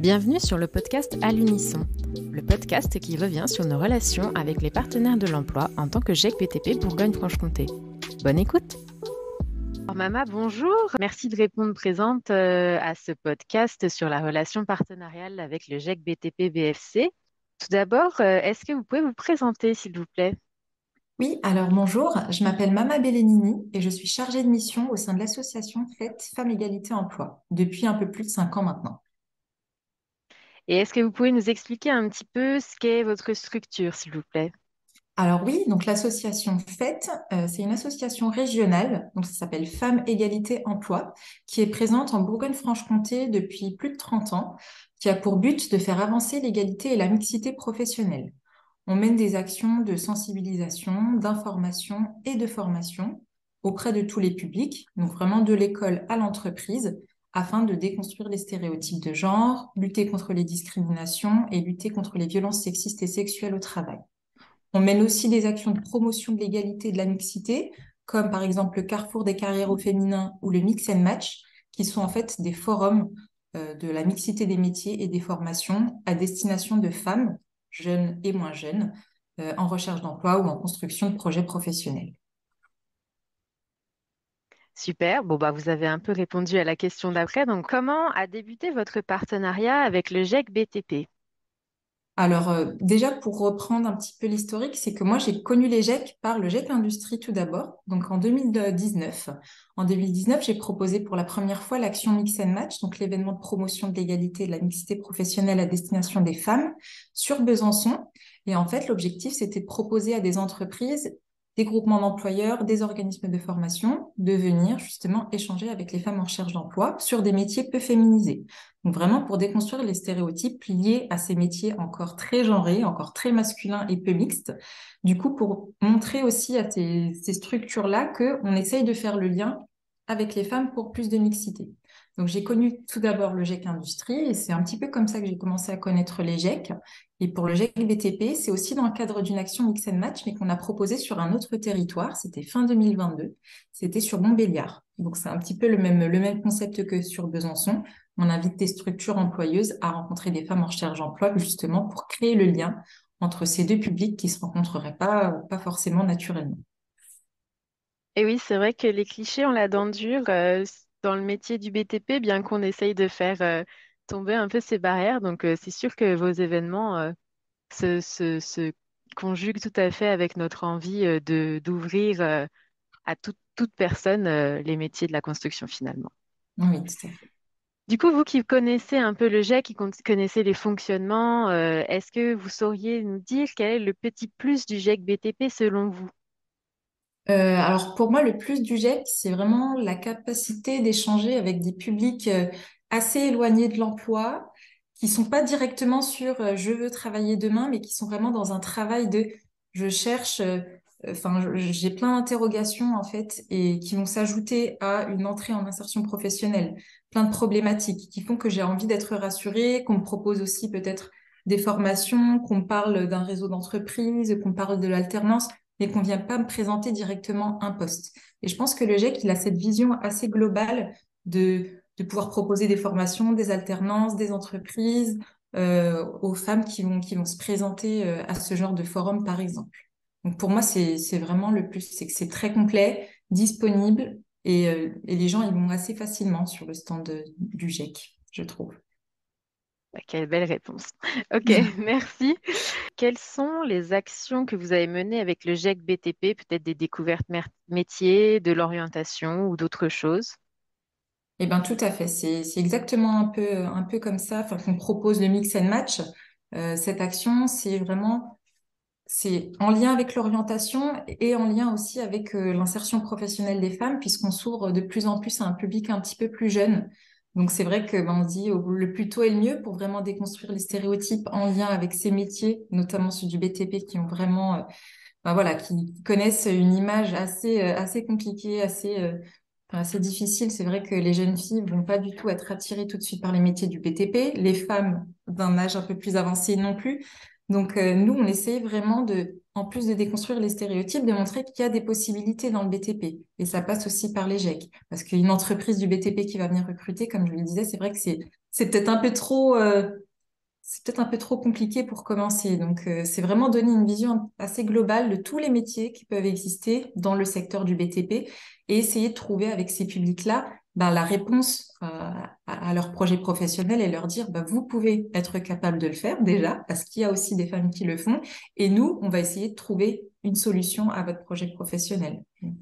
Bienvenue sur le podcast À l'unisson, le podcast qui revient sur nos relations avec les partenaires de l'emploi en tant que GEC BTP Bourgogne-Franche-Comté. Bonne écoute. Alors, Mama, bonjour. Merci de répondre présente à ce podcast sur la relation partenariale avec le GEC BTP BFC. Tout d'abord, est-ce que vous pouvez vous présenter, s'il vous plaît? Oui, alors bonjour, je m'appelle Mama Bellénini et je suis chargée de mission au sein de l'association FET Femmes Égalité Emploi depuis un peu plus de 5 ans maintenant. Et est-ce que vous pouvez nous expliquer un petit peu ce qu'est votre structure, s'il vous plaît? Alors oui, donc l'association FET, c'est une association régionale, donc ça s'appelle Femmes Égalité Emploi, qui est présente en Bourgogne-Franche-Comté depuis plus de 30 ans, qui a pour but de faire avancer l'égalité et la mixité professionnelle. On mène des actions de sensibilisation, d'information et de formation auprès de tous les publics, donc vraiment de l'école à l'entreprise, afin de déconstruire les stéréotypes de genre, lutter contre les discriminations et lutter contre les violences sexistes et sexuelles au travail. On mène aussi des actions de promotion de l'égalité et de la mixité, comme par exemple le Carrefour des carrières au féminin ou le Mix and Match, qui sont en fait des forums de la mixité des métiers et des formations à destination de femmes, jeunes et moins jeunes, en recherche d'emploi ou en construction de projets professionnels. Super. Bon, bah, vous avez un peu répondu à la question d'après. Donc, comment a débuté votre partenariat avec le GEC BTP? Alors, déjà, pour reprendre un petit peu l'historique, c'est que moi, j'ai connu les GEC par le GEC Industrie tout d'abord, donc en 2019. En 2019, j'ai proposé pour la première fois l'action Mix and Match, donc l'événement de promotion de l'égalité et de la mixité professionnelle à destination des femmes sur Besançon. Et en fait, l'objectif, c'était de proposer à des entreprises, des groupements d'employeurs, des organismes de formation, de venir justement échanger avec les femmes en recherche d'emploi sur des métiers peu féminisés. Donc vraiment pour déconstruire les stéréotypes liés à ces métiers encore très genrés, encore très masculins et peu mixtes. Du coup, pour montrer aussi à ces structures-là qu'on essaye de faire le lien avec les femmes pour plus de mixité. Donc j'ai connu tout d'abord le GEC Industrie et c'est un petit peu comme ça que j'ai commencé à connaître les GEC. Et pour le GEC BTP, c'est aussi dans le cadre d'une action Mix and Match, mais qu'on a proposé sur un autre territoire. C'était fin 2022. C'était sur Montbéliard. Donc c'est un petit peu le même concept que sur Besançon. On invite des structures employeuses à rencontrer des femmes en recherche d'emploi justement pour créer le lien entre ces deux publics qui ne se rencontreraient pas forcément naturellement. Et oui, c'est vrai que les clichés ont la dent dure dans le métier du BTP, bien qu'on essaye de faire tomber un peu ces barrières. Donc, c'est sûr que vos événements se conjuguent tout à fait avec notre envie d'ouvrir à toute personne les métiers de la construction finalement. Oui, tout à fait. Du coup, vous qui connaissez un peu le GEC, qui connaissez les fonctionnements, est-ce que vous sauriez nous dire quel est le petit plus du GEC BTP selon vous? Alors pour moi, le plus du GEC, c'est vraiment la capacité d'échanger avec des publics assez éloignés de l'emploi, qui sont pas directement sur je veux travailler demain, mais qui sont vraiment dans un travail de je cherche, j'ai plein d'interrogations en fait, et qui vont s'ajouter à une entrée en insertion professionnelle, plein de problématiques qui font que j'ai envie d'être rassurée, qu'on me propose aussi peut-être des formations, qu'on me parle d'un réseau d'entreprise, qu'on parle de l'alternance mais qu'on ne vient pas me présenter directement un poste. Et je pense que le GEC, il a cette vision assez globale de pouvoir proposer des formations, des alternances, des entreprises aux femmes qui vont se présenter à ce genre de forum, par exemple. Donc pour moi, c'est vraiment le plus, c'est que c'est très complet, disponible, et les gens, ils vont assez facilement sur le stand du GEC, je trouve. Bah, quelle belle réponse. Ok, merci. Quelles sont les actions que vous avez menées avec le GEC BTP, peut-être des découvertes métiers, de l'orientation ou d'autres choses? Eh ben tout à fait, c'est exactement un peu comme ça, enfin, qu'on propose le mix and match. Cette action, c'est en lien avec l'orientation et en lien aussi avec l'insertion professionnelle des femmes, puisqu'on s'ouvre de plus en plus à un public un petit peu plus jeune. Donc c'est vrai que ben, on se dit le plus tôt est le mieux pour vraiment déconstruire les stéréotypes en lien avec ces métiers, notamment ceux du BTP qui ont vraiment ben voilà, qui connaissent une image assez compliquée, assez difficile. C'est vrai que les jeunes filles vont pas du tout être attirées tout de suite par les métiers du BTP, les femmes d'un âge un peu plus avancé non plus. Donc nous, on essaie vraiment en plus de déconstruire les stéréotypes, de montrer qu'il y a des possibilités dans le BTP. Et ça passe aussi par les GEC. Parce qu'une entreprise du BTP qui va venir recruter, comme je le disais, c'est vrai que c'est peut-être un peu trop, c'est peut-être un peu trop compliqué pour commencer. Donc, c'est vraiment donner une vision assez globale de tous les métiers qui peuvent exister dans le secteur du BTP et essayer de trouver avec ces publics-là la réponse à leur projet professionnel et leur dire, vous pouvez être capable de le faire déjà, parce qu'il y a aussi des femmes qui le font. Et nous, on va essayer de trouver une solution à votre projet professionnel. Donc,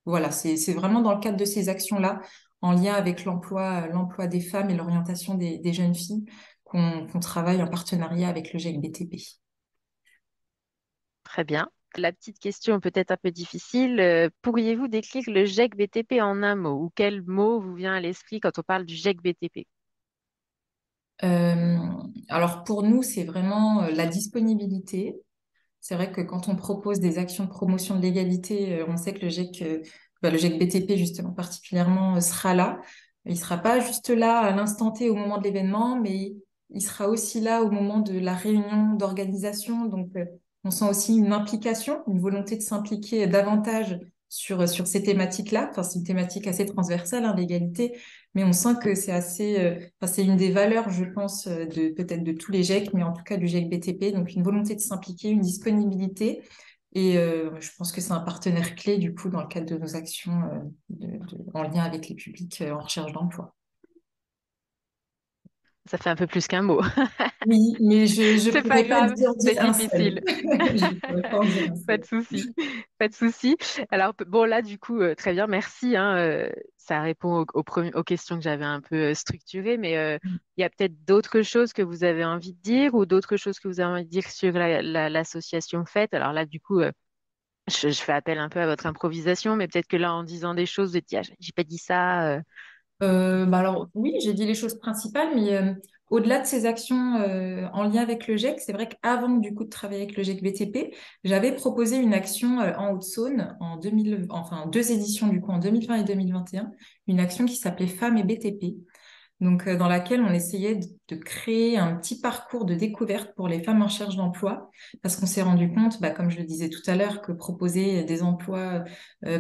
voilà, c'est vraiment dans le cadre de ces actions-là, en lien avec l'emploi des femmes et l'orientation des jeunes filles, qu'on travaille en partenariat avec le GEC BTP. Très bien. La petite question peut-être un peu difficile. Pourriez-vous décrire le GEC BTP en un mot ou quel mot vous vient à l'esprit quand on parle du GEC BTP? Euh, alors pour nous, c'est vraiment la disponibilité. C'est vrai que quand on propose des actions de promotion de l'égalité, on sait que le GEC BTP justement particulièrement sera là. Il sera pas juste là à l'instant T au moment de l'événement, mais il sera aussi là au moment de la réunion d'organisation. Donc, on sent aussi une implication, une volonté de s'impliquer davantage sur ces thématiques-là. Enfin, c'est une thématique assez transversale, hein, l'égalité, mais on sent que c'est assez, enfin, c'est une des valeurs, je pense, de peut-être de tous les GEC, mais en tout cas du GEC BTP. Donc, une volonté de s'impliquer, une disponibilité. Et je pense que c'est un partenaire clé, du coup, dans le cadre de nos actions en lien avec les publics en recherche d'emploi. Ça fait un peu plus qu'un mot. Oui, mais je C'est pas pourrais pas grave, en dire c'est un seul. difficile. Je pourrais pas en dire un Pas seul. de souci, pas de souci. Alors bon là du coup très bien, merci. Hein, ça répond aux questions que j'avais un peu structurées, mais il y a peut-être d'autres choses que vous avez envie de dire ou d'autres choses que vous avez envie de dire sur l'association Fête. Alors là du coup je fais appel un peu à votre improvisation, mais peut-être que là en disant des choses, vous dites ah, j'ai pas dit ça. Alors oui, j'ai dit les choses principales, mais au-delà de ces actions en lien avec le GEC, c'est vrai qu'avant du coup de travailler avec le GEC BTP, j'avais proposé une action en Haute-Saône en 2000, enfin deux éditions du coup en 2020 et 2021, une action qui s'appelait Femmes et BTP. Donc, dans laquelle on essayait de créer un petit parcours de découverte pour les femmes en recherche d'emploi, parce qu'on s'est rendu compte, comme je le disais tout à l'heure, que proposer des emplois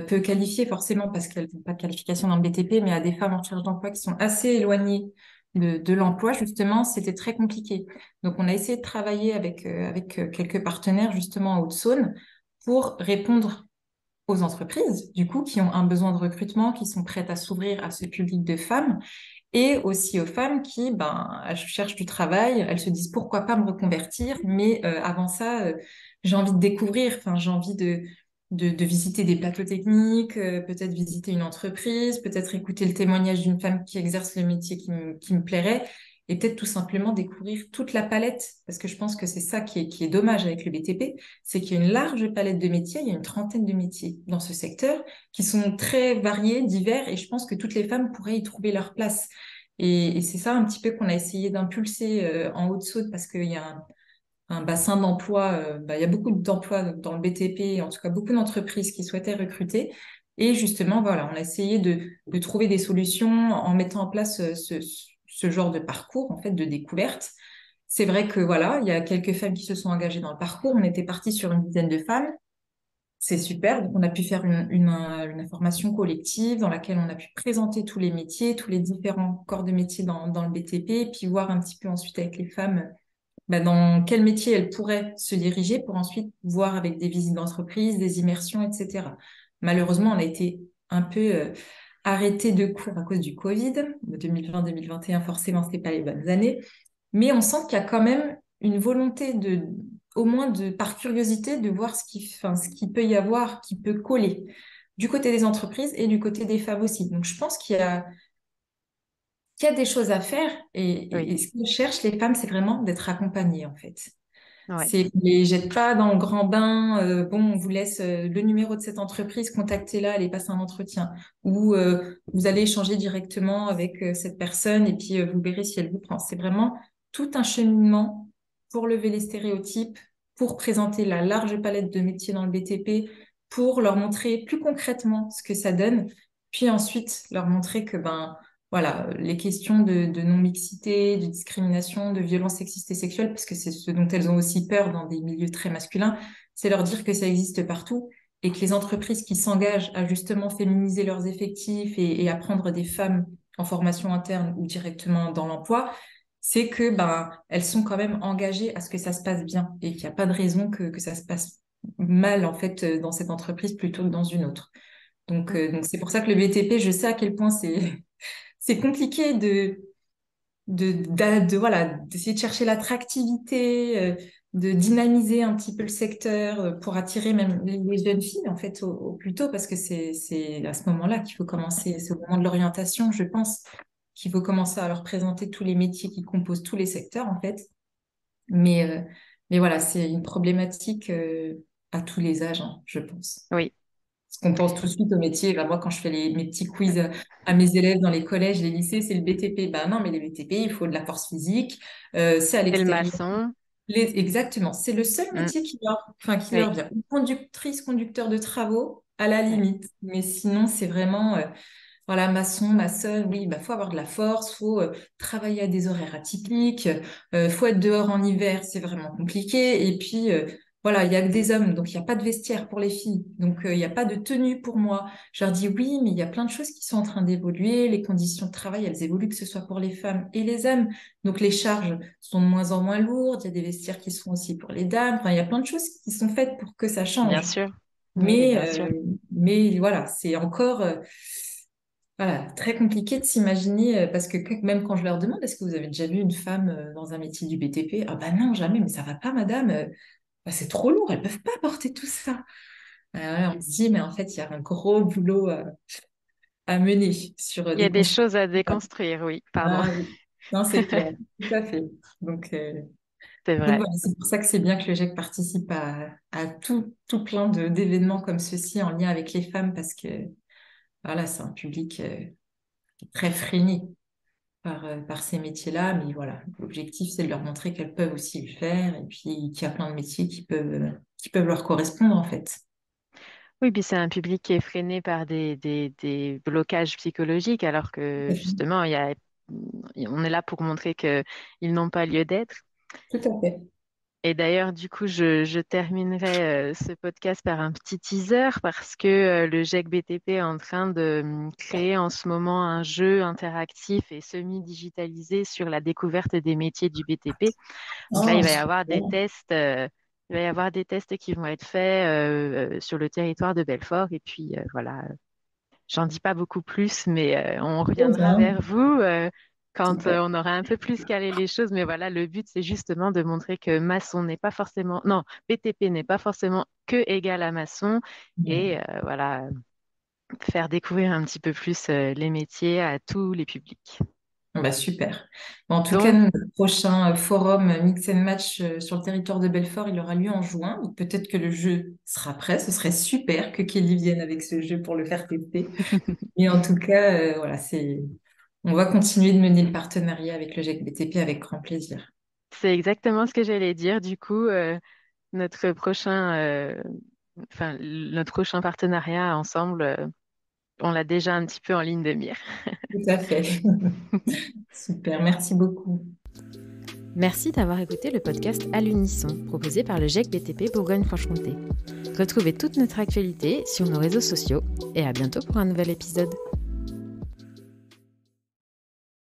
peu qualifiés, forcément parce qu'elles n'ont pas de qualification dans le BTP, mais à des femmes en recherche d'emploi qui sont assez éloignées de l'emploi, justement, c'était très compliqué. Donc, on a essayé de travailler avec quelques partenaires, justement, en Haute-Saône, pour répondre aux entreprises, du coup, qui ont un besoin de recrutement, qui sont prêtes à s'ouvrir à ce public de femmes et aussi aux femmes qui, elles cherchent du travail, elles se disent pourquoi pas me reconvertir, mais avant ça, j'ai envie de découvrir, enfin, j'ai envie de visiter des plateaux techniques, peut-être visiter une entreprise, peut-être écouter le témoignage d'une femme qui exerce le métier qui me plairait, et peut-être tout simplement découvrir toute la palette, parce que je pense que c'est ça qui est dommage avec le BTP, c'est qu'il y a une large palette de métiers, il y a une trentaine de métiers dans ce secteur qui sont très variés, divers, et je pense que toutes les femmes pourraient y trouver leur place. Et c'est ça un petit peu qu'on a essayé d'impulser en Haute-Saône parce qu'il y a un bassin d'emploi, il y a beaucoup d'emplois dans le BTP, en tout cas beaucoup d'entreprises qui souhaitaient recruter. Et justement, voilà, on a essayé de trouver des solutions en mettant en place ce genre de parcours, en fait, de découverte. C'est vrai que voilà, il y a quelques femmes qui se sont engagées dans le parcours. On était parti sur une dizaine de femmes. C'est super. Donc, on a pu faire une information collective dans laquelle on a pu présenter tous les métiers, tous les différents corps de métiers dans le BTP, et puis voir un petit peu ensuite avec les femmes dans quel métier elles pourraient se diriger pour ensuite voir avec des visites d'entreprise, des immersions, etc. Malheureusement, on a été un peu arrêté de cours à cause du Covid. 2020-2021, forcément, ce pas les bonnes années. Mais on sent qu'il y a quand même une volonté au moins par curiosité, de voir ce qu'il peut y avoir, qui peut coller du côté des entreprises et du côté des femmes aussi. Donc, je pense qu'il y a des choses à faire Oui, et ce que cherchent les femmes, c'est vraiment d'être accompagnées, en fait. ouais. C'est, ne les jette pas dans le grand bain. Bon, on vous laisse le numéro de cette entreprise, contactez-la, allez passer un entretien. Ou vous allez échanger directement avec cette personne et puis vous verrez si elle vous prend. C'est vraiment tout un cheminement pour lever les stéréotypes, pour présenter la large palette de métiers dans le BTP, pour leur montrer plus concrètement ce que ça donne, puis ensuite leur montrer que voilà, les questions de non-mixité, de discrimination, de violence sexiste et sexuelle, parce que c'est ce dont elles ont aussi peur dans des milieux très masculins, c'est leur dire que ça existe partout et que les entreprises qui s'engagent à justement féminiser leurs effectifs et à prendre des femmes en formation interne ou directement dans l'emploi, c'est que elles sont quand même engagées à ce que ça se passe bien et qu'il n'y a pas de raison que ça se passe mal en fait dans cette entreprise plutôt que dans une autre. Donc c'est pour ça que le BTP, je sais à quel point c'est compliqué voilà, d'essayer de chercher l'attractivité, de dynamiser un petit peu le secteur pour attirer même les jeunes filles en fait au plus tôt parce que c'est à ce moment-là qu'il faut commencer, c'est au moment de l'orientation, je pense, qu'il faut commencer à leur présenter tous les métiers qui composent tous les secteurs en fait. Mais euh, mais voilà, c'est une problématique à tous les âges, hein, je pense. Oui, Parce qu'on pense tout de suite au métier. Moi, quand je fais mes petits quiz à mes élèves dans les collèges, les lycées, c'est le BTP. Non, mais les BTP, il faut de la force physique. C'est à et le l'extérieur. maçon. Exactement. C'est le seul Mm. métier qui leur Oui, vient. Une conductrice, conducteur de travaux, à la oui, limite. Mais sinon, c'est vraiment, voilà, maçon, maçonne, oui, faut avoir de la force, faut travailler à des horaires atypiques, faut être dehors en hiver, c'est vraiment compliqué. Et puis, voilà, il y a que des hommes, donc il n'y a pas de vestiaire pour les filles, donc il n'y a pas de tenue pour moi. Je leur dis oui, mais il y a plein de choses qui sont en train d'évoluer, les conditions de travail, elles évoluent, que ce soit pour les femmes et les hommes. Donc les charges sont de moins en moins lourdes, il y a des vestiaires qui sont aussi pour les dames, enfin, il y a plein de choses qui sont faites pour que ça bien change. sûr. Oui, Mais, bien sûr. euh, mais voilà, c'est encore voilà, très compliqué de s'imaginer, parce que même quand je leur demande, est-ce que vous avez déjà vu une femme dans un métier du BTP? Ah non, jamais, mais ça va pas, madame. C'est trop lourd, elles peuvent pas porter tout ça. Ouais, on se dit, mais en fait, il y a un gros boulot à mener sur Il y a des des constructions. choses à déconstruire, oui, pardon. Ah oui, non, c'est clair, tout à fait. Donc, euh, C'est donc vrai. voilà, c'est pour ça que c'est bien que le GIEC participe à tout plein d'événements comme ceci en lien avec les femmes, parce que voilà, c'est un public très freiné par ces métiers-là. Mais voilà, l'objectif, c'est de leur montrer qu'elles peuvent aussi le faire et puis qu'il y a plein de métiers qui peuvent leur correspondre, en fait. Oui, puis c'est un public qui est freiné par des blocages psychologiques, alors que justement, on est là pour montrer qu'ils n'ont pas lieu d'être. Tout à fait. Et d'ailleurs, du coup, je terminerai ce podcast par un petit teaser parce que le GEC BTP est en train de créer en ce moment un jeu interactif et semi-digitalisé sur la découverte des métiers du BTP. Donc là, Oh, il va y avoir des super. tests, il va y avoir des tests qui vont être faits sur le territoire de Belfort. Et puis voilà, j'en dis pas beaucoup plus, mais on Trop reviendra bien. vers vous quand Super. on aura un peu plus calé les choses. Mais voilà, le but, c'est justement de montrer que maçon n'est pas forcément, non, BTP n'est pas forcément que égal à maçon. Et voilà, faire découvrir un petit peu plus les métiers à tous les publics. Super. En tout cas, Donc, notre prochain forum Mix and Match sur le territoire de Belfort, il aura lieu en juin. Donc, peut-être que le jeu sera prêt. Ce serait super que Kelly vienne avec ce jeu pour le faire tester. Et en tout cas, voilà, on va continuer de mener le partenariat avec le GEC BTP avec grand plaisir. c'est exactement ce que j'allais dire. Du coup, notre notre prochain partenariat ensemble, on l'a déjà un petit peu en ligne de mire. Tout à fait. Super. Merci beaucoup. Merci d'avoir écouté le podcast À l'unisson, proposé par le GEC BTP Bourgogne-Franche-Comté. Retrouvez toute notre actualité sur nos réseaux sociaux et à bientôt pour un nouvel épisode.